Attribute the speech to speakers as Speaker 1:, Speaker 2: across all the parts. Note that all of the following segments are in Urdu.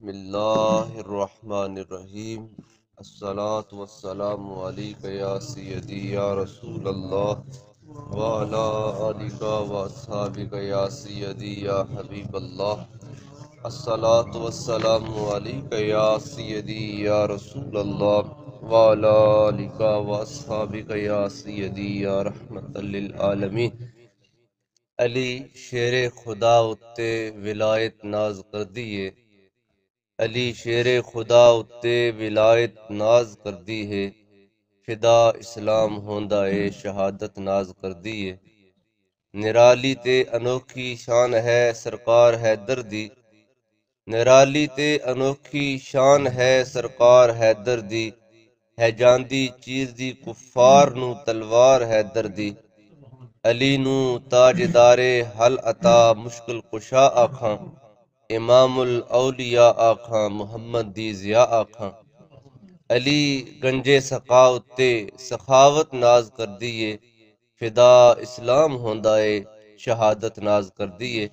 Speaker 1: بسم اللہ الرحمن الرحیم الصلاة والسلام علیک یا سیدی یا رسول اللہ وعلا آلک و اصحابک یا سیدی یا حبیب اللہ الصلاة والسلام علیک یا سیدی یا رسول اللہ وعلا آلک و اصحابک یا سیدی یا رحمت للعالمین۔ علی شیر خدا اتے ولایت ناز کر دیے، علی شیر خدا اتے ولایت ناز کر دی ہے، فدا اسلام ہوندا اے شہادت ناز کر دی ہے۔ نرالی تے انوکھی شان ہے سرکار حیدر دی، نرالی تے انوکھی شان ہے سرکار حیدر دی، ہے جاندی چیر دی کفار نو تلوار حیدر دی۔ علی نو تاجدار حل عطا مشکل کشا آکھاں، امام الاولیاء آکھاں محمد دی ضیاء آکھاں۔ علی گنجے سقا اتے سخاوت ناز کر دیے، فدا اسلام ہوندا اے شہادت ناز کر دیے۔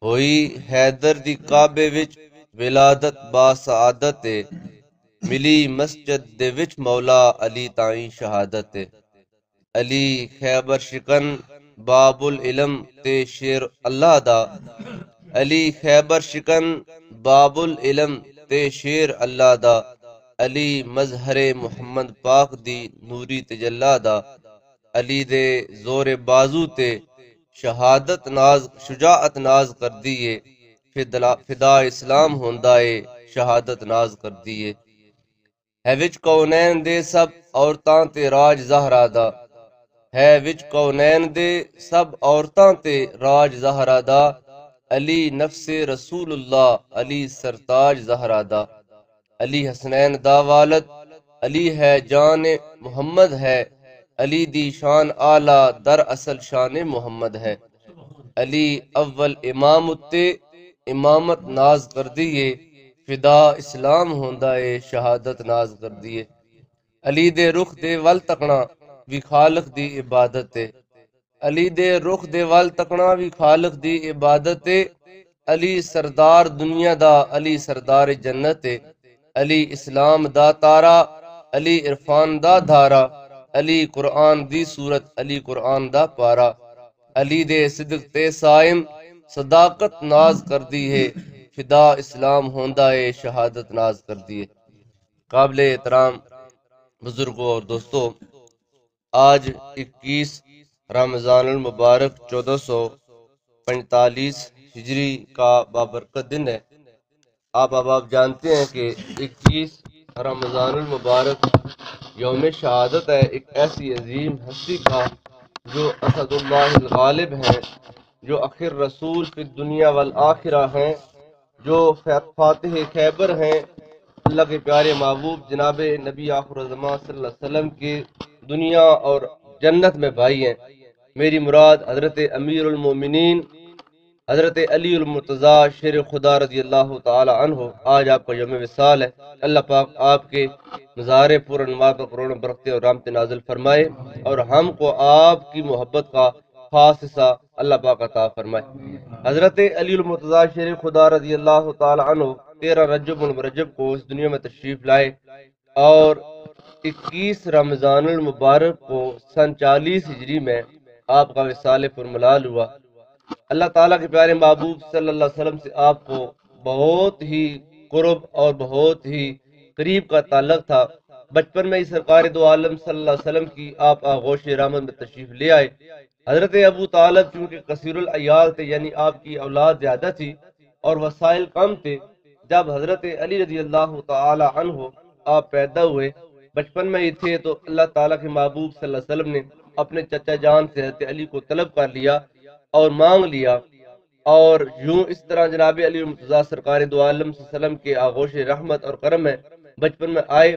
Speaker 1: ہوئی حیدر دی کعبے وچ ولادت با سعادت اے، ملی مسجد دے وچ مولا علی تائیں شہادت اے۔ علی خیبر شکن باب العلم تے شیر اللہ دا، علی خیبر شکن باب العلم تے شیر اللہ دا، علی مظہر محمد پاک دی نوری تجلا دا۔ علی دے زور بازو تے شہادت ناز شجاعت ناز کر دیے، فدا اسلام ہوندا اے شہادت ناز کر دیے۔ ہے وچ کونین دے سب عورتاں تے راج زہرا دا، ہے وچ کونین دے سب عورتاں تے راج زہرا دا، علی نفس رسول اللہ علی سرتاج زہرا دا۔ علی حسنین دا والد علی ہے جان محمد ہے، علی دی شان اعلی در اصل شان محمد ہے۔ علی اول امام اتے امامت ناز کر دیے، فدا اسلام ہوندا اے شہادت ناز کر دیے۔ علی دے رخ دے ول تکنا وی خالق دی عبادت ہے، علی دے رخ دے ول تکنا وی خالق دی عبادت ہے۔ علی سردار دنیا دا علی سردار جنت ہے، علی اسلام دا تارا علی عرفان دا دھارا، علی قرآن دی صورت علی قرآن دا پارا۔ علی دے صدق تے سائم صداقت ناز کر دی ہے، فدا اسلام ہوندا ہے شہادت ناز کر دیے۔ قابل احترام بزرگوں اور دوستوں، آج 21 رمضان المبارک 1445 ہجری کا بابرکت دن ہے۔ آپ جانتے ہیں کہ 21 رمضان المبارک یوم شہادت ہے ایک ایسی عظیم ہستی کا جو اسد اللہ الغالب ہیں، جو آخر رسول فی الدنیا والآخرہ ہیں، جو فاتح خیبر ہیں، اللہ کے پیارے محبوب جناب نبی آخر الزمان صلی اللہ علیہ وسلم کے دنیا اور جنت میں بھائی ہیں۔ میری مراد حضرت امیر المومنین حضرت علی المرتضیٰ شیر خدا رضی اللہ تعالی عنہ آج آپ کا یوم وصال ہے۔ اللہ پاک آپ کے مزار پر انوار پر کروڑوں برکتیں اور رحمتیں نازل فرمائے، اور ہم کو آپ کی محبت کا خاص حصہ اللہ پاک عطا فرمائے۔ حضرت علی المرتضیٰ شیر خدا رضی اللہ تعالی عنہ 13 رجب المرجب کو اس دنیا میں تشریف لائے، اور 21 رمضان المبارک کو سن 40 ہجری میں آپ کا وصال پر ملال ہوا۔ اللہ تعالیٰ کے پیارے محبوب صلی اللہ علیہ وسلم سے آپ کو بہت ہی قرب اور بہت ہی قریب کا تعلق تھا۔ بچپن میں ہی سرکار دو عالم صلی اللہ علیہ وسلم کی آپ آغوش رحمت میں تشریف لے آئے۔ حضرت ابو طالب چونکہ کثیر العیال تھے، یعنی آپ کی اولاد زیادہ تھی اور وسائل کم تھے، جب حضرت علی رضی اللہ تعالی عنہ آپ پیدا ہوئے، بچپن میں ہی تھے، تو اللہ تعالیٰ کے محبوب صلی اللہ علیہ وسلم نے اپنے چچا جان سے حضرت علی کو طلب کر لیا اور مانگ لیا، اور یوں اس طرح جناب علی المرتضیٰ سرکار دو عالم صلی اللہ علیہ وسلم کے آغوش رحمت اور کرم میں بچپن میں آئے۔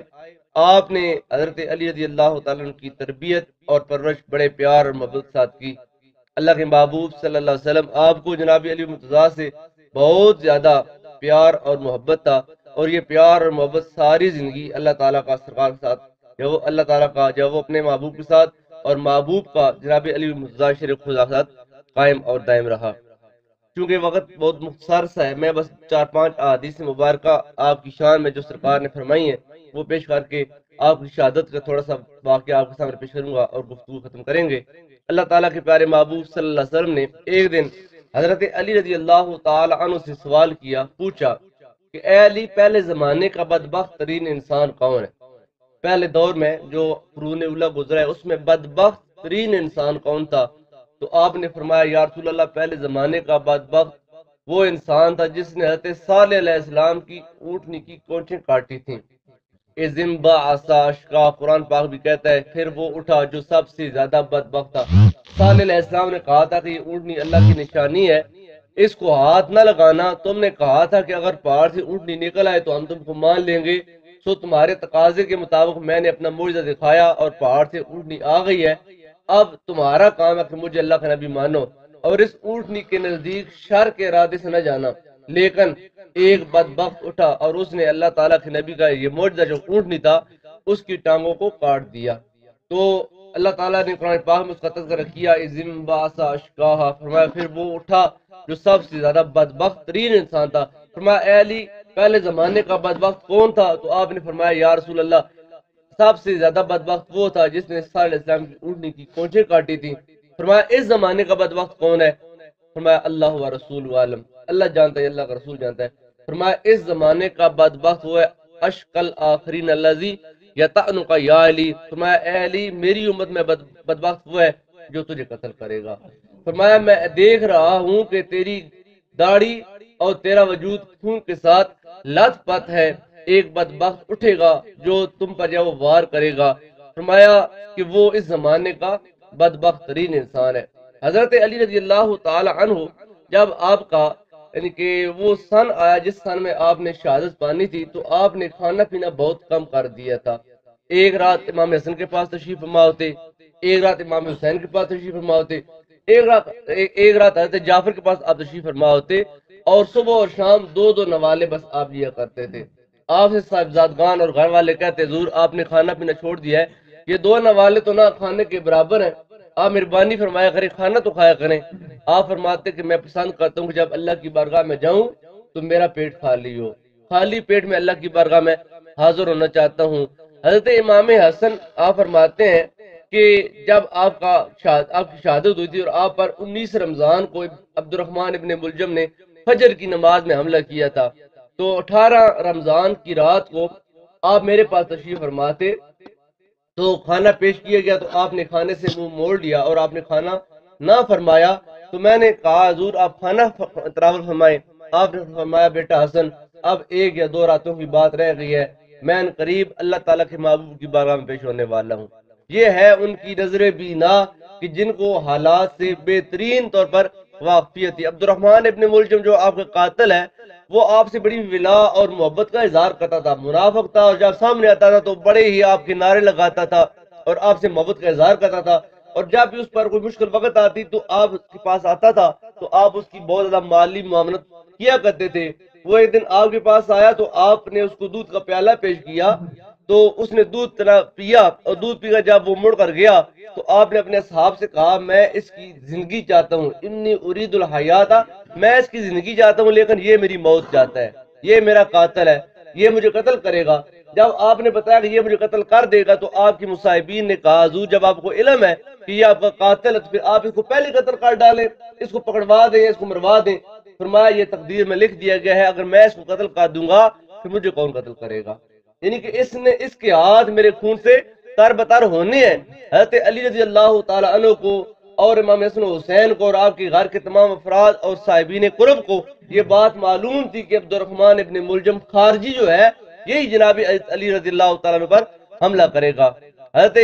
Speaker 1: آپ نے حضرت علی رضی اللہ تعالیٰ عنہ کی تربیت اور پرورش بڑے پیار اور محبت کے ساتھ کی۔ اللہ کے محبوب صلی اللہ علیہ وسلم آپ کو جناب علی المرتضیٰ سے بہت زیادہ پیار اور محبت تھا، اور یہ پیار اور محبت ساری زندگی اللہ تعالیٰ کا سرکار کے ساتھ، جب وہ اللہ تعالیٰ کا جب وہ اپنے محبوب کے ساتھ اور محبوب کا جناب علی المرتضیٰ شریف خدا کے ساتھ قائم اور دائم رہا۔ چونکہ وقت بہت مختصر سا ہے، میں بس 4-5 احادیث مبارکہ آپ کی شان میں جو سرکار نے فرمائی ہیں وہ پیش کر کے آپ کی شہادت کا تھوڑا سا واقعہ آپ کے سامنے پیش کروں گا اور گفتگو ختم کریں گے۔ اللہ تعالیٰ کے پیارے محبوب صلی اللہ علیہ وسلم نے ایک دن حضرت علی رضی اللہ تعالی عنہ سے سوال کیا، پوچھا کہ اے علی، پہلے زمانے کا بدبخت ترین انسان کون ہے؟ پہلے دور میں جو قرون اولیٰ گزرا ہے اس میں بدبخت ترین انسان کون تھا؟ تو آپ نے فرمایا یا رسول اللہ، پہلے زمانے کا بدبخت وہ انسان تھا جس نے حضرت صالح علیہ السلام کی اونٹنی کی کونچیں کاٹی تھیں۔ اذن بعث اشقا، قرآن پاک بھی کہتا ہے پھر وہ اٹھا جو سب سے زیادہ بدبخت تھا۔ صالح علیہ السلام نے کہا تھا کہ یہ اونٹنی اللہ کی نشانی ہے، اس کو ہاتھ نہ لگانا۔ تم نے کہا تھا کہ اگر پہاڑ سے اونٹنی نکل آئے تو ہم تم کو مان لیں گے، سو تمہارے تقاضے کے مطابق میں نے اپنا معجزہ دکھایا اور پہاڑ سے اونٹنی آ گئی ہے۔ اب تمہارا کام ہے کہ مجھے اللہ کا نبی مانو اور اس اونٹنی کے نزدیک شر کے ارادے سے نہ جانا۔ لیکن ایک بدبخت اٹھا اور اس نے اللہ تعالیٰ کے نبی کا یہ معجزہ جو اونٹنی تھا اس کی ٹانگوں کو کاٹ دیا۔ تو اللہ تعالیٰ نے قرآن پاک میں اس کا تذکرہ کیا، اذن بعث اشقاہا، فرمایا پھر وہ اٹھا جو سب سے زیادہ بدبخت ترین انسان تھا۔ فرمایا اے علی، پہلے زمانے کا بدبخت کون تھا؟ تو آپ نے فرمایا یا رسول اللہ، سب سے زیادہ بدبخت وہ تھا جس نے صالح علیہ السلام کی اونٹنی کی کونچیں کاٹی تھی۔ فرمایا اس زمانے کا بدبخت کون ہے؟ فرمایا اللہ و رسول عالم، اللہ جانتا ہے، اللہ کا رسول جانتا ہے۔ فرمایا اس زمانے کا بدبخت وہ ہے اشقل آخرین الذی یطعنک یا علی، فرمایا اے علی، میری امت میں بدبخت وہ ہے جو تجھے قتل کرے گا۔ فرمایا میں دیکھ رہا ہوں کہ تیری داڑھی اور تیرا وجود خون کے ساتھ لت پت ہے، ایک بدبخت اٹھے گا جو تم پر جو وار کرے گا۔ فرمایا کہ وہ اس زمانے کا بدبخت ترین انسان ہے۔ حضرت علی رضی اللہ تعالی عنہ جب آپ کا یعنی کہ وہ سن آیا جس سن میں آپ نے شہادت پانی تھی تو آپ نے کھانا پینا بہت کم کر دیا تھا۔ ایک رات امام حسن کے پاس تشریف فرما ہوتے، ایک رات امام حسین کے پاس تشریف فرما ہوتے، ایک رات حضرت جعفر کے پاس آپ تشریف فرما ہوتے، اور صبح اور شام دو دو نوالے بس آپ لیا کرتے تھے۔ آپ سے صاحبزادگان اور گھر والے کہتے حضور آپ نے کھانا پینا چھوڑ دیا ہے، یہ دو نوالے تو نہ کھانے کے برابر ہیں، آپ مہربانی فرمایا کریں، کھانا تو کھایا کریں۔ آپ فرماتے کہ میں پسند کرتا ہوں کہ جب اللہ کی بارگاہ میں جاؤں تو میرا پیٹ خالی ہو، خالی پیٹ میں اللہ کی بارگاہ میں حاضر ہونا چاہتا ہوں۔ حضرت امام حسن آپ فرماتے ہیں کہ جب آپ کی شہادت ہوئی تھی اور آپ پر 19 رمضان کو عبد الرحمن ابن ملجم نے فجر کی نماز میں حملہ کیا تھا، تو 18 رمضان کی رات کو آپ میرے پاس تشریف فرماتے تو کھانا پیش کیا گیا تو آپ نے کھانے سے منہ موڑ لیا اور آپ نے کھانا نہ فرمایا۔ تو میں نے کہا حضور آپ کھانا تناول فرمائیں۔ آپ نے فرمایا بیٹا حسن، اب 1 یا 2 راتوں کی بات رہ گئی ہے، میں ان قریب اللہ تعالیٰ کے محبوب کی بارگاہ میں پیش ہونے والا ہوں۔ یہ ہے ان کی نظر بینا کہ جن کو حالات سے بہترین طور پر واقفیت تھی۔ عبد الرحمن ابن ملجم جو آپ کا قاتل ہے وہ آپ سے بڑی ولا اور محبت کا اظہار کرتا تھا، منافق تھا، اور جب سامنے آتا تھا تو بڑے ہی آپ کے نعرے لگاتا تھا اور آپ سے محبت کا اظہار کرتا تھا، اور جب بھی اس پر کوئی مشکل وقت آتی تو آپ کے پاس آتا تھا تو آپ اس کی بہت زیادہ مالی معاونت کیا کرتے تھے۔ وہ ایک دن آپ کے پاس آیا تو آپ نے اس کو دودھ کا پیالہ پیش کیا تو اس نے دودھ پیا، اور دودھ پی کر جب وہ مڑ کر گیا تو آپ نے اپنے اصحاب سے کہا میں اس کی زندگی چاہتا ہوں، انی ارید الحیات، میں اس کی زندگی چاہتا ہوں لیکن یہ میری موت چاہتا ہے، یہ میرا قاتل ہے، یہ مجھے قتل کرے گا۔ جب آپ نے بتایا کہ یہ مجھے قتل کر دے گا تو آپ کی مصاحبین نے کہا حضور جب آپ کو علم ہے کہ یہ آپ کا قاتل ہے تو پھر آپ اس کو پہلے قتل کر ڈالیں، اس کو پکڑوا دیں، اس کو مروا دیں۔ فرمایا یہ تقدیر میں لکھ دیا گیا ہے، اگر میں اس کو قتل کر دوں گا پھر مجھے کون قتل کرے گا؟ یعنی کہ اس کے ہاتھ میرے خون سے تر بتر ہونے ہیں۔ حضرت علی رضی اللہ تعالی عنہ کو اور امام حسن حسین کو اور آپ کے گھر کے تمام افراد اور صاحبین قرب کو یہ بات معلوم تھی کہ عبد الرحمن ابن ملجم خارجی جو ہے یہی جناب علی رضی اللہ تعالیٰ عنہ پر حملہ کرے گا۔ حضرت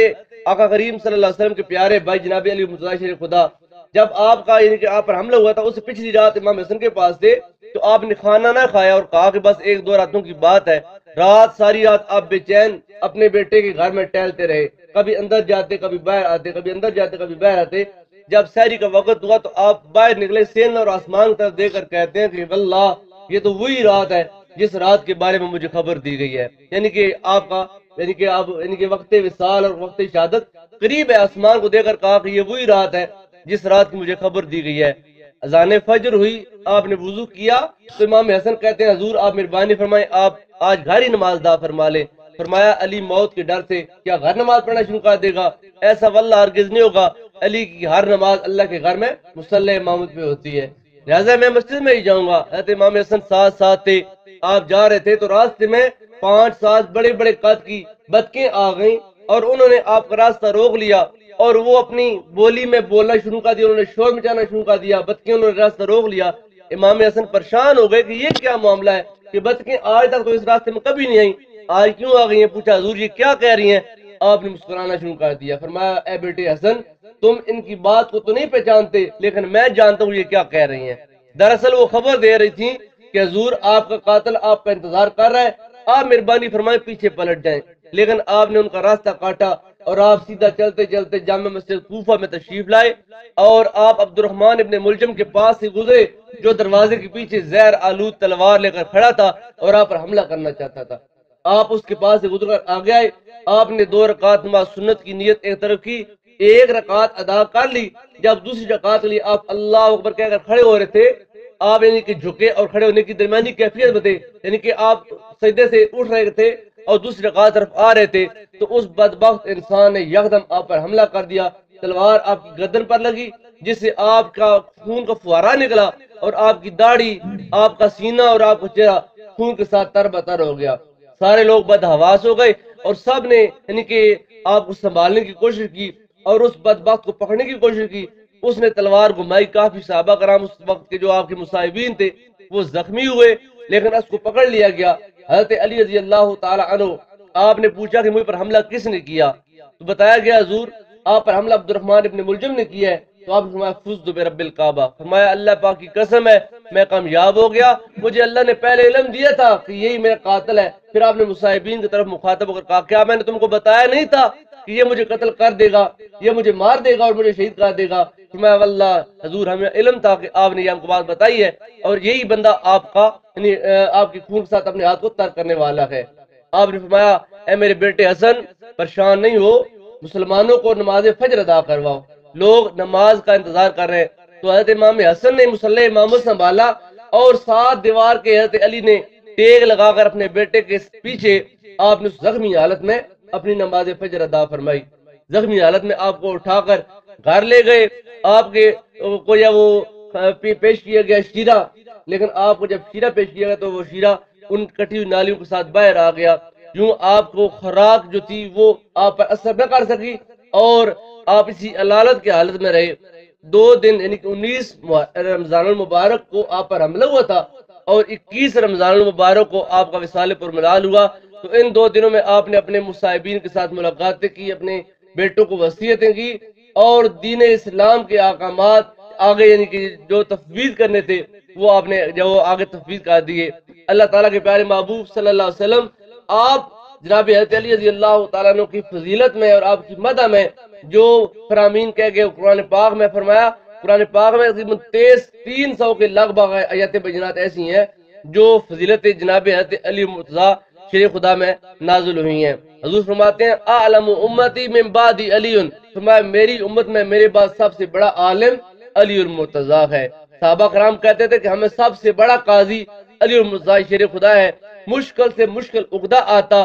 Speaker 1: آقا کریم صلی اللہ علیہ وسلم کے پیارے بھائی جناب علی مرتضیٰ شیر خدا جب آپ کا یعنی کہ آپ پر حملہ ہوا تھا اس سے پچھلی رات امام حسن کے پاس تھے تو آپ نے کھانا نہ کھایا اور کہا کہ بس 1-2 راتوں کی بات ہے۔ ساری رات آپ بے چین اپنے بیٹے کے گھر میں ٹہلتے رہے، کبھی اندر جاتے کبھی باہر آتے، کبھی اندر جاتے کبھی باہر آتے۔ جب سحری کا وقت ہوا تو آپ باہر نکلے، سین اور آسمان کی طرف دیکھ کر کہتے ہیں کہ واللہ یہ تو وہی رات ہے جس رات کے بارے میں مجھے خبر دی گئی ہے۔ یعنی کہ آپ کا یعنی کہ وقت وصال اور وقت شہادت قریب ہے، آسمان کو دیکھ کر کہا کہ یہ وہی رات ہے جس رات کی مجھے خبر دی گئی ہے۔ اذان فجر ہوئی، آپ نے وضو کیا تو امام حسن کہتے ہیں حضور آپ مہربانی فرمائیں آپ آج گھر ہی نماز ادا فرما لیں۔ فرمایا علی موت کے ڈر سے کیا گھر نماز پڑھنا شروع کر دے گا؟ ایسا واللہ ہرگز نہیں ہوگا، علی کی ہر نماز اللہ کے گھر میں مصلی امامت پہ ہوتی ہے، لہٰذا میں مسجد میں ہی جاؤں گا۔ حضرت امام حسن ساتھ ساتھ تھے، آپ جا رہے تھے تو راستے میں 5-7 بڑے بڑے قد کی بطخیں آ گئیں اور انہوں نے آپ کا راستہ روک لیا اور وہ اپنی بولی میں بولنا شروع کر دیا، انہوں نے شور مچانا شروع کر دیا، بطخیں انہوں نے راستہ روک لیا۔ امام حسن پریشان ہو گئے کہ یہ کیا معاملہ ہے کہ بطخیں آج تک تو اس راستے میں کبھی نہیں آئیں، آج کیوں آ گئی ہیں؟ پوچھا حضور یہ کیا کہہ رہی ہیں؟ آپ نے مسکرانا شروع کر دیا، فرمایا اے بیٹے حسن تم ان کی بات کو تو نہیں پہچانتے لیکن میں جانتا ہوں یہ کیا کہہ رہی ہیں۔ دراصل وہ خبر دے رہی تھی کہ حضور آپ کا قاتل آپ کا انتظار کر رہا ہے، آپ مہربانی فرمائیں پیچھے پلٹ جائیں، لیکن آپ نے ان کا راستہ کاٹا اور آپ سیدھا چلتے چلتے جامع مسجد کوفہ میں تشریف لائے اور آپ عبد الرحمن ابن ملجم کے پاس سے گزرے جو دروازے کے پیچھے زہر آلود تلوار لے کر کھڑا تھا اور آپ پر حملہ کرنا چاہتا تھا۔ آپ اس کے پاس سے گزر کر آگے آئے، آپ نے 2 رکعت نماز سنت کی نیت ایک طرف کی، 1 رکعت ادا کر لی۔ جب دوسری رکعت کے لیے آپ اللہ اکبر کہہ کر کھڑے ہو رہے تھے، آپ یعنی کہ جھکے اور کھڑے ہونے کی درمیانی کیفیت بتے، یعنی کہ آپ سجدے سے اٹھ رہے تھے اور دوسری رکعت طرف آ رہے تھے تو اس بدبخت انسان نے یکدم آپ پر حملہ کر دیا، تلوار آپ کی گردن پر لگی جس سے آپ کا خون کا فوارہ نکلا اور آپ کی داڑھی، آپ کا سینہ اور آپ کا چہرہ خون کے ساتھ تر بتر ہو گیا۔ سارے لوگ بدحواس ہو گئے اور سب نے یعنی کہ آپ کو سنبھالنے کی کوشش کی اور اس بدبخت کو پکڑنے کی کوشش کی، اس نے تلوار گھمائی، کافی صحابہ کرام اس وقت کے جو آپ کے مصاحبین تھے وہ زخمی ہوئے لیکن اس کو پکڑ لیا گیا۔ حضرت علی رضی اللہ تعالی عنہ آپ نے پوچھا کہ مجھ پر حملہ کس نے کیا تو بتایا گیا حضور آپ پر حملہ عبد الرحمن ابن ملجم نے کیا ہے۔ تو آپ نے فرمایا فزت برب الکعبہ، فرمایا اللہ پاک کی قسم ہے میں کامیاب ہو گیا، مجھے اللہ نے پہلے علم دیا تھا کہ یہی میرا قاتل ہے۔ پھر آپ نے مصاحبین کی طرف مخاطب ہو کر کہا کیا میں نے تم کو بتایا نہیں تھا کہ یہ مجھے قتل کر دے گا، یہ مجھے مار دے گا اور مجھے شہید کر دے گا؟ فرمایا واللہ حضور ہمیں علم تھا کہ آپ نے یہ ہم کو بات بتائی ہے اور یہی بندہ آپ کا یعنی آپ کے خون کے ساتھ اپنے ہاتھ کو تر کرنے والا ہے۔ آپ نے فرمایا اے میرے بیٹے حسن پریشان نہیں ہو، مسلمانوں کو نماز فجر ادا کرواؤ، لوگ نماز کا انتظار کر رہے ہیں۔ تو حضرت امام حسن نے مصلی امامت سنبھالا اور ساتھ دیوار کے حضرت علی نے ٹیک لگا کر اپنے بیٹے کے پیچھے آپ نے زخمی حالت میں اپنی نماز فجر ادا فرمائی۔ زخمی حالت میں آپ کو اٹھا کر گھر لے گئے، آپ کے کو یا وہ پیش کیا گیا شیرہ، لیکن آپ کو جب شیرہ پیش کیا گیا تو وہ شیرہ ان کٹی ہوئی نالیوں کے ساتھ باہر آ گیا، یوں آپ کو خوراک جو تھی وہ آپ پر اثر نہ کر سکی اور آپ اسی علالت کی حالت میں رہے۔ 2 دن یعنی کہ 19 رمضان المبارک کو آپ پر حملہ ہوا تھا اور 21 رمضان المبارک کو آپ کا وصال پر ملال ہوا۔ تو ان 2 دنوں میں آپ نے اپنے مصاحبین کے ساتھ ملاقاتیں کی، اپنے بیٹوں کو وصیتیں کی اور دین اسلام کے احکامات آگے یعنی کہ جو تفویض کرنے تھے وہ آپ نے جو آگے تفویض کر دیے۔ اللہ تعالیٰ کے پیارے محبوب صلی اللہ علیہ وسلم آپ جناب حضرت علی رضی اللہ تعالیٰ عنہ کی فضیلت میں اور آپ کی مدح میں جو فرامین کہہ گئے قرآن پاک میں فرمایا، قرآن پاک میں 300 کے لگ بھگ آیات بینات ایسی ہیں جو فضیلت جناب حضرت علی مرتضیٰ شیر خدا میں نازل ہوئی ہیں۔ حضور فرماتے ہیں اعلم امتی من بعد علی، فرمایا میری امت میں میرے بعد سب سے بڑا عالم علی المرتضیٰ ہے۔ صحابہ کرام کہتے تھے کہ ہمیں سب سے بڑا قاضی علی المرتضیٰ شیر خدا ہے، مشکل سے مشکل عقدہ آتا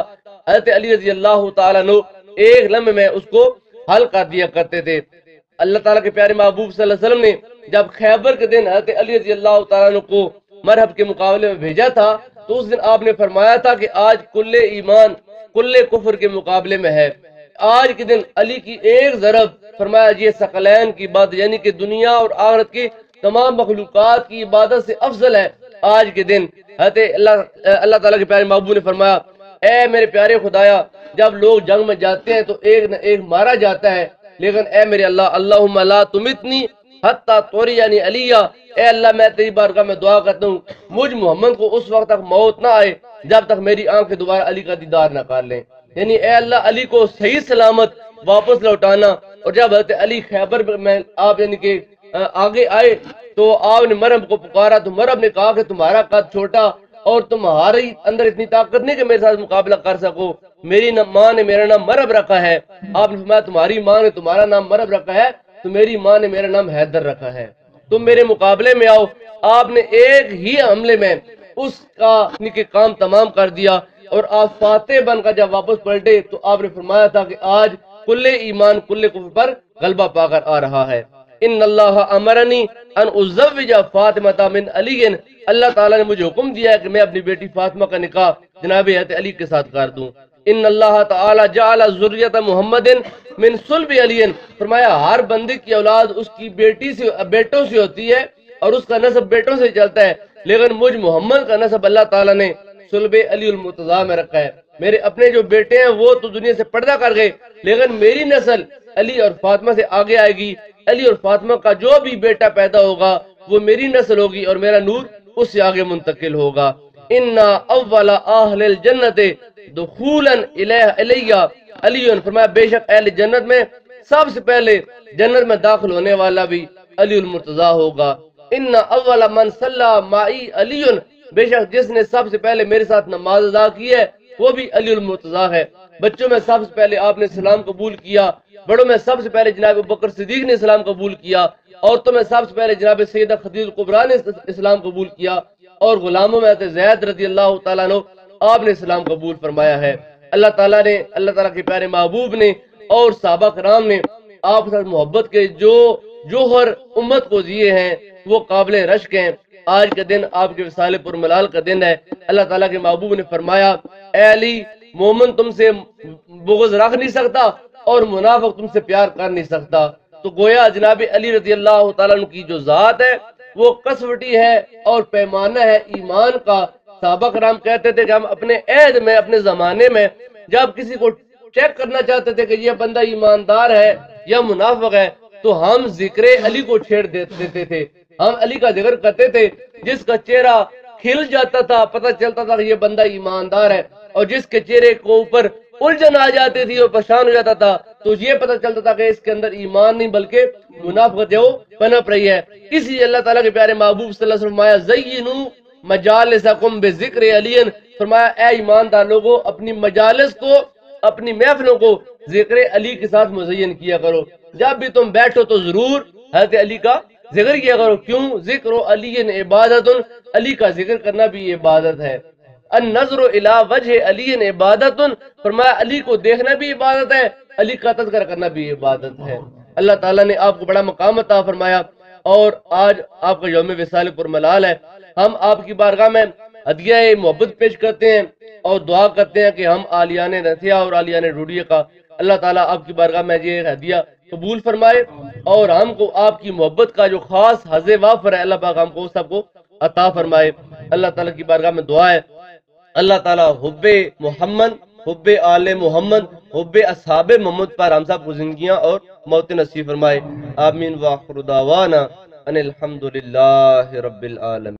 Speaker 1: حضرت علی رضی اللہ تعالیٰ عنہ ایک لمحے میں اس کو حل کر دیا کرتے تھے۔ اللہ تعالیٰ کے پیارے محبوب صلی اللہ علیہ وسلم نے جب خیبر کے دن حضرت علی رضی اللہ تعالیٰ عنہ کو مرحب کے مقابلے میں بھیجا تھا تو اس دن آپ نے فرمایا تھا کہ آج کل ایمان کل کفر کے مقابلے میں ہے۔ آج کے دن علی کی ایک ضرب فرمایا یہ ثقلین کی عبادت یعنی کہ دنیا اور آخرت کی تمام مخلوقات کی عبادت سے افضل ہے۔ آج کے دن حضرت اللہ تعالیٰ کے پیارے محبوب نے فرمایا اے میرے پیارے خدایا جب لوگ جنگ میں جاتے ہیں تو ایک نہ ایک مارا جاتا ہے، لیکن اے میرے اللہ اللہم لا تمتنی حتی توریانی علیہ، اے اللہ میں تیری بارگاہ میں دعا کرتا ہوں مجھ محمد کو اس وقت تک موت نہ آئے جب تک میری آنکھیں دوبارہ علی کا دیدار نہ کر لیں، یعنی اے اللہ علی کو صحیح سلامت واپس لوٹانا۔ اور جب حضرت علی خیبر میں آپ یعنی کہ آگے آئے تو آپ نے مرہم کو پکارا تو مرہم نے کہا کہ تمہارا قد چھوٹا اور تمہارے اندر اتنی طاقت نہیں کہ میرے ساتھ مقابلہ کر سکو، میری ماں نے میرا نام مرہم رکھا ہے۔ آپ نے فرمایا تمہاری ماں نے تمہارا نام مرہم رکھا ہے تو میری ماں نے میرا نام حیدر رکھا ہے۔
Speaker 2: تم میرے مقابلے میں آؤ۔ آپ نے ایک ہی حملے میں اس کا کام تمام کر دیا، اور آپ فاتح بن کر جب واپس پلٹے تو آپ نے فرمایا تھا کہ آج کل ایمان کل کفر پر غلبہ پا کر آ رہا ہے۔ ان اللہ امرنی ان ازوج فاطمہ من علی، اللہ تعالیٰ نے مجھے حکم دیا ہے کہ میں اپنی بیٹی فاطمہ کا نکاح جناب حضرت علی کے ساتھ کر دوں۔ ان اللہ تعالیٰ جعل ذریت محمد من صلب علی، فرمایا ہر بندے کی اولاد اس کی بیٹوں سے ہوتی ہے اور اس کا نسب بیٹوں سے چلتا ہے، لیکن مجھ محمد کا نسب اللہ تعالیٰ نے صلب علی المرتضیٰ میں رکھا ہے۔ میرے اپنے جو بیٹے ہیں وہ تو دنیا سے پردہ کر گئے، لیکن میری نسل علی اور فاطمہ سے آگے آئے گی۔ علی اور فاطمہ کا جو بھی بیٹا پیدا ہوگا وہ میری نسل ہوگی اور میرا نور اس سے آگے منتقل ہوگا۔ ان اول اہل الجنت دخولا الیہ علی، فرمایا بے شک اہل جنت میں سب سے پہلے جنت میں داخل ہونے والا بھی علی المرتضیٰ ہوگا۔ ان اول من صلی معی علی، بے شک جس نے سب سے پہلے میرے ساتھ نماز ادا کی ہے وہ بھی علی المرتضیٰ ہے۔ بچوں میں سب سے پہلے آپ نے اسلام قبول کیا، بڑوں میں سب سے پہلے جناب ابوبکر صدیق نے اسلام قبول کیا، عورتوں میں سب سے پہلے جناب سیدہ خدیجہ الکبریٰ نے اسلام قبول کیا، اور غلاموں میں حضرت زید رضی اللہ تعالیٰ عنہ آپ نے اسلام قبول فرمایا ہے۔ اللہ تعالیٰ کے پیارے محبوب نے اور صحابہ کرام نے آپ کے ساتھ محبت کے جو جوہر امت کو دیے ہیں وہ قابل رشک ہیں۔ آج کا دن آپ کے وصال پر ملال کا دن ہے۔ اللہ تعالیٰ کے محبوب نے فرمایا اے علی، مومن تم سے بغض رکھ نہیں سکتا اور منافق تم سے پیار کر نہیں سکتا۔ تو گویا جناب علی رضی اللہ تعالیٰ عنہ کی جو ذات ہے وہ کسوٹی ہے اور پیمانہ ہے ایمان کا۔ صحابہ کرام کہتے تھے کہ ہم اپنے عہد میں، اپنے زمانے میں جب کسی کو چیک کرنا چاہتے تھے کہ یہ بندہ ایماندار ہے یا منافق ہے تو ہم ذکر علی کو چھیڑ دیتے تھے، ہم علی کا ذکر کرتے تھے۔ جس کا چہرہ کھل جاتا تھا پتہ چلتا تھا کہ یہ بندہ ایماندار ہے، اور جس کے چہرے کو اوپر الجھن آ جاتی تھی اور پریشان ہو جاتا تھا تو یہ پتہ چلتا تھا کہ اس کے اندر ایمان نہیں بلکہ منافقت جو پنپ رہی ہے۔ اسی اللہ تعالیٰ کے پیارے محبوب صلی اللہ علیہ وسلم فرمایا زینوا مجالسکم بذکر علی، فرمایا اے ایماندار لوگوں اپنی مجالس کو، اپنی محفلوں کو ذکر علی کے ساتھ مزین کیا کرو۔ جب بھی تم بیٹھو تو ضرور حضرت علی کا ذکر کیا کرو۔ کیوں؟ ذکر علی عبادت، علی کا ذکر کرنا بھی عبادت ہے۔ النظر الی وجہ علی عبادت، فرمایا علی کو دیکھنا بھی عبادت ہے، علی کا تذکرہ کرنا بھی عبادت ہے۔ اللہ تعالیٰ نے آپ کو بڑا مقام عطا فرمایا، اور آج آپ کا یوم وصال پر ملال ہے۔ ہم آپ کی بارگاہ میں ہدیہ محبت پیش کرتے ہیں اور دعا کرتے ہیں کہ ہم عالیان نتھیا اور عالیان ڈوڈیے کا اللہ تعالیٰ آپ کی بارگاہ میں یہ ہدیہ قبول فرمائے، اور ہم کو آپ کی محبت کا جو خاص حظ وافر ہے اللہ پاک ہم کو سب کو عطا فرمائے۔ اللہ تعالیٰ کی بارگاہ میں دعا ہے اللہ تعالیٰ حب محمد، حب آل محمد، حب اصحاب محمد پر ہم سب کو زندگیاں اور موت نصیب فرمائے۔ آمین۔ وآخر دعوانا ان الحمدللہ رب العالمین۔